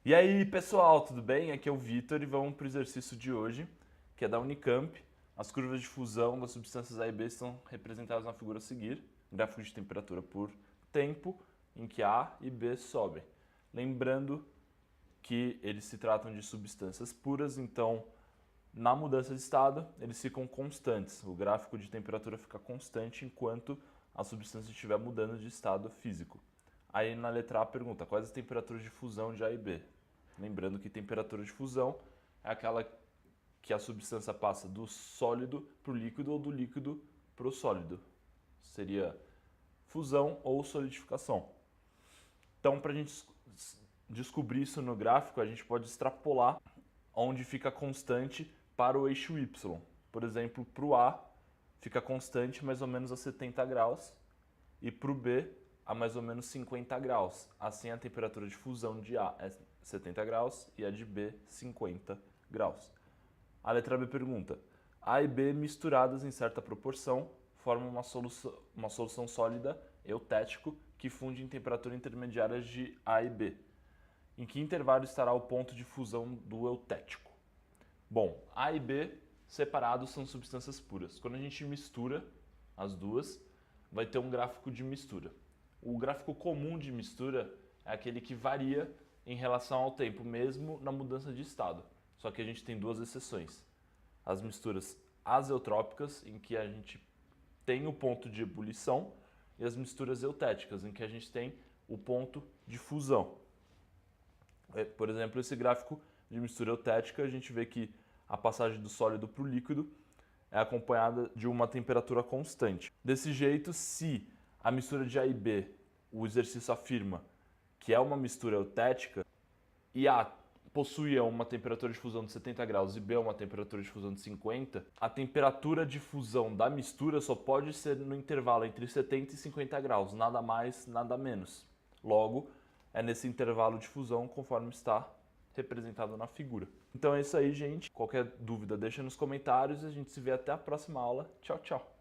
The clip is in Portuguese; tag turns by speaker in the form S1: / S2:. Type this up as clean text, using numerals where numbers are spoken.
S1: E aí, pessoal, tudo bem? Aqui é o Vitor e vamos para o exercício de hoje, que é da Unicamp. As curvas de fusão das substâncias A e B estão representadas na figura a seguir. Gráfico de temperatura por tempo, em que A e B sobem. Lembrando que eles se tratam de substâncias puras, então na mudança de estado eles ficam constantes. O gráfico de temperatura fica constante enquanto a substância estiver mudando de estado físico. Aí na letra A pergunta quais as temperaturas de fusão de A e B. Lembrando que temperatura de fusão é aquela que a substância passa do sólido para o líquido ou do líquido para o sólido. Seria fusão ou solidificação. Então, para a gente descobrir isso no gráfico, a gente pode extrapolar onde fica constante para o eixo Y. Por exemplo, para o A fica constante mais ou menos a 70 graus e para o B a mais ou menos 50 graus. Assim, a temperatura de fusão de A é 70 graus e a de B 50 graus. A letra B pergunta: A e B misturadas em certa proporção formam uma solução sólida eutético que funde em temperatura intermediária de A e B. Em que intervalo estará o ponto de fusão do eutético? Bom, A e B separados são substâncias puras. Quando a gente mistura as duas, vai ter um gráfico de mistura. O gráfico comum de mistura é aquele que varia em relação ao tempo, mesmo na mudança de estado. Só que a gente tem duas exceções. As misturas azeotrópicas, em que a gente tem o ponto de ebulição, e as misturas eutéticas, em que a gente tem o ponto de fusão. Por exemplo, esse gráfico de mistura eutética, a gente vê que a passagem do sólido para o líquido é acompanhada de uma temperatura constante. Desse jeito, se a mistura de A e B, o exercício afirma que é uma mistura eutética, e A possuía uma temperatura de fusão de 70 graus e B uma temperatura de fusão de 50, a temperatura de fusão da mistura só pode ser no intervalo entre 70 e 50 graus, nada mais, nada menos. Logo, é nesse intervalo de fusão conforme está representado na figura. Então é isso aí, gente. Qualquer dúvida deixa nos comentários e a gente se vê até a próxima aula. Tchau, tchau!